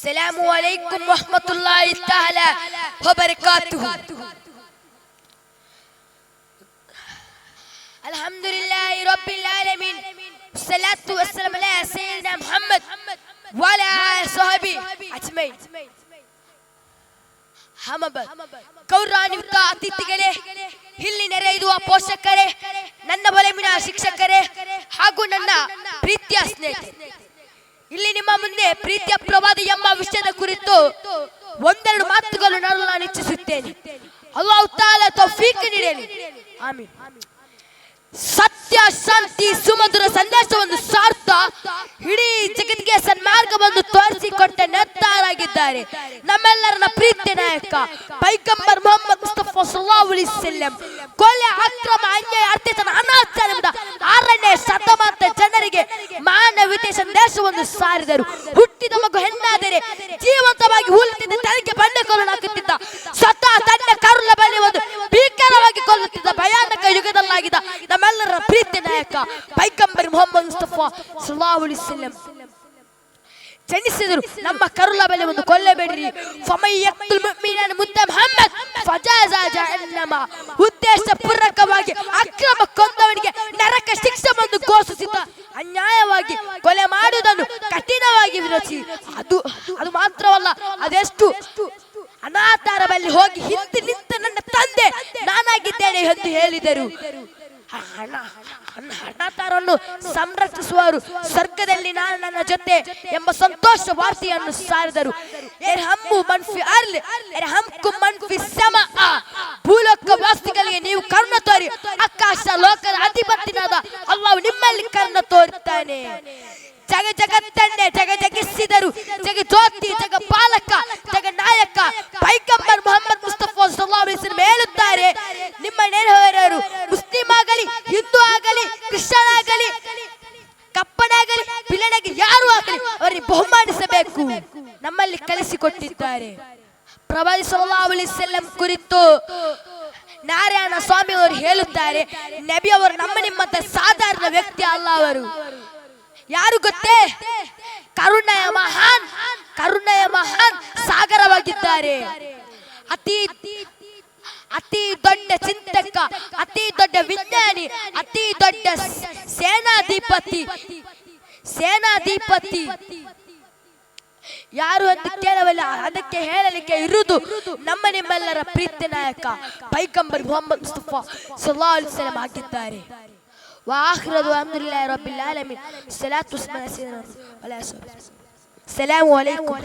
السلام عليكم ورحمة الله تعالى وبركاته. الحمد لله رب العالمين والصلاة والسلام على سيدنا محمد وعلى آله وصحبه أجمعين. ಗೌರವಾನ್ವಿತ ಅತಿಥಿಗಳೇ, ಇಲ್ಲಿ ನೆರೆಯುವ ಪೋಷಕರೇ, ನನ್ನ ಬಲಮಿನ ಶಿಕ್ಷಕರೇ ಹಾಗೂ ನನ್ನ ಪ್ರೀತಿಯ ಸ್ನೇಹಿತರೆ, ಇಲ್ಲಿ ನಿಮ್ಮ ಮುಂದೆ ಪ್ರೀತಿಯ ಪ್ರವಾದಿ ಎಂಬ ವಿಷಯದ ಕುರಿತು ಒಂದೆರಡು ಮಾತುಗಳನ್ನು ನಾನು ಇಚ್ಛಿಸುತ್ತೇನೆ. ಅಲ್ಲಾಹು ತಾಲಾ ತೌಫೀಕ್ ನೀಡಲಿ, ಆಮೀನ್. ಸತ್ಯ, ಶಾಂತಿ, ಸುಮಧುರ ಸಂದೇಶವನ್ನು ಸಾರ್ಥ ಇಡೀ ಜಗತ್ತಿಗೆ ಸನ್ಮಾರ್ಗವನ್ನು ತೋರಿಸಿಕೊಟ್ಟ ನೆತ್ತಾರಾಗಿದ್ದಾರೆ ನಮ್ಮೆಲ್ಲರನ್ನ ಪ್ರೀತಿ ನಾಯಕ ಪೈಗಂಬರ್ ಮೊಹಮ್ಮದ್ ಮುಸ್ತಫಾ ಸಲ್ಲಲ್ಲಾಹು ಅಲೈಹಿ ವಸಲ್ಲಂ. ಕೊಲೆ, ಅಕ್ರಮ, ಅನ್ಯಾಯ, ಅತ್ಯಾಚಾರ, ಅನಾಚಾರದಿಂದ 6ನೇ ಶತಮಾನದ ಜನರಿಗೆ ಮಾನವೀಯತೆ ಸಂದೇಶವನ್ನು ಸಾರಿದರು. ಹುಟ್ಟಿದ ಮಗು ಹೆಣ್ಣಾದರೆ ಜೀವಂತವಾಗಿ ಹುಲ್ಲುತ್ತಿದ್ದ, ತನಗೆ ಬಂಡೆಕಲ್ಲನ್ನು ಹಾಕುತ್ತಿದ್ದ, ಸ್ವತಃ ತನ್ನ ಕರುಳ ಬಳಿ ಒಂದು ಭೀಕರವಾಗಿ ಕೊಲ್ಲುತ್ತಿದ್ದ ಭಯಾನಕ ಯುಗದಲ್ಲಾಗಿದ್ದ ನಮ್ಮೆಲ್ಲರ ಪ್ರೀತಿ ನಾಯಕ ಪೈಗಂಬರ್ ಮೊಹಮ್ಮದ್ ಮುಸ್ತಫಾ ಸಲ್ಲಲ್ಲಾಹು ಅಲೈಹಿ ವಸಲ್ಲಂ ಜನಿಸಿದರು. ನಮ್ಮ ಕರುಳ ಬಳಿ ಒಂದು ಕೊಲ್ಲಬೇಡಿರಿ, ಫಮಯ್ಯಕ್ತುಲ್ ಮುಅ್ಮಿನನ ಮುತ್ತ ಮುಹಮ್ಮದ್ ಫಜಾಜಾ ಜಹನ್ನಮ. ಉದ್ದೇಶಪೂರ್ವಕವಾಗಿ ಅಕ್ರಮ ಕೊಂದವನಿಗೆ ನರಕ ಶಿಕ್ಷೆಯನ್ನು ಘೋಷಿಸಿದ. ಅನ್ಯಾಯವಾಗಿ ಕೊಲೆ ಮಾಡುವುದನ್ನು ಕಠಿಣವಾಗಿ ವಿರೋಧಿಸಿ. ಅದು ಮಾತ್ರವಲ್ಲ, ಅದೆಷ್ಟು ಅನಾಥರ ಬಳಿ ಹೋಗಿ ಹಿಂದೆ ನಿಂತ ನನ್ನ ತಂದೆ ನಾನಾಗಿದ್ದೇನೆ ಎಂದು ಹೇಳಿದರು. ಅನಾಥರನ್ನು ಸಂರಕ್ಷಿಸುವರು, ಸ್ವರ್ಗದಲ್ಲಿ ನಾನು ನನ್ನ ಜೊತೆ ಎಂಬ ಸಂತೋಷ ವಾರ್ತೆಯನ್ನು ಸಾರಿದರು. ಭೂಲೋಕ ವಾಸಿಗಳಿಗೆ ನೀವು ಕರುಣೆ ತೋರಿ, ಆಕಾಶ ಲೋಕದ ಅಧಿಪತಿನಾದ ಅಲ್ಲಾಹು ನಿಮ್ಮಲ್ಲಿ ಕರುಣೆ ತೋರುತ್ತಾನೆ. ಜಗತ್ತನ್ನೇ ಜಗಿಸಿದರು, ಜ್ಯೋತಿ, ಜಗ ಪಾಲಕ, ಜಗ ನಾಯಕ ಪೈಗಂಬರ್ ಮೊಹಮ್ಮದ್ ಮುಸ್ತಫಾ ಸಲ್ಲಲ್ಲಾಹು ಅಲೈಹಿ ವಸಲ್ಲಂ ಹೇಳುತ್ತಾರೆ, ನಿಮ್ಮ ನೆರೆಹೊರೆಯವರು ಮುಸ್ಲಿಂ ಆಗಲಿ, ಹಿಂದೂ ಆಗಲಿ, ಕ್ರಿಶ್ಚಿಯನ್ ಆಗಲಿ, ಕಪ್ಪನಾಗಲಿ, ಪಿಲ್ಲನಾಗಲಿ, ಯಾರು ಆಗಲಿ ಅವರಿಗೆ ಬಹುಮಾನಿಸಬೇಕು ನಮ್ಮಲ್ಲಿ ಕಲಿಸಿಕೊಟ್ಟಿದ್ದಾರೆ. ಪ್ರವಾದಿ ಸಲ್ಲಲ್ಲಾಹು ಅಲೈಹಿ ವಸಲ್ಲಂ ಕುರಿತು ನಾರಾಯಣ ಸ್ವಾಮಿ ಅವರು ಹೇಳುತ್ತಾರೆ, ನಬಿ ಅವರು ನಮ್ಮ ನಿಮ್ಮಂತ ಸಾಧಾರಣ ವ್ಯಕ್ತಿ ಅಲ್ಲ. ಅವರು ಯಾರು ಗೊತ್ತೇ? ಕರುಣೆಯ ಮಹಾನ್ ಸಾಗರವಾಗಿದ್ದಾರೆ. ಅತಿ ದೊಡ್ಡ ಚಿಂತಕ, ಅತಿ ದೊಡ್ಡ ವಿಜ್ಞಾನಿ, ಅತಿ ದೊಡ್ಡ ಸೇನಾಧಿಪತಿ ಯಾರು ಅಂತ ಕೇಳವಲ್ಲ. ಅದಕ್ಕೆ ಹೇಳಲಿಕ್ಕೆ ಇರುವುದು ನಮ್ಮ ನಿಮ್ಮೆಲ್ಲರ ಪ್ರೀತಿ ನಾಯಕ ಪೈಗಂಬರ್ ಮೊಹಮ್ಮದ್ ಮುಸ್ತಫಾ ಸಲ್ಲಲ್ಲಾಹು ಅಲೈಹಿ ವಸಲ್ಲಂ ಆಗಿದ್ದಾರೆ. وآخر الحمد لله رب العالمين. الصلاة والسلام على سيدنا محمد. السلام عليكم.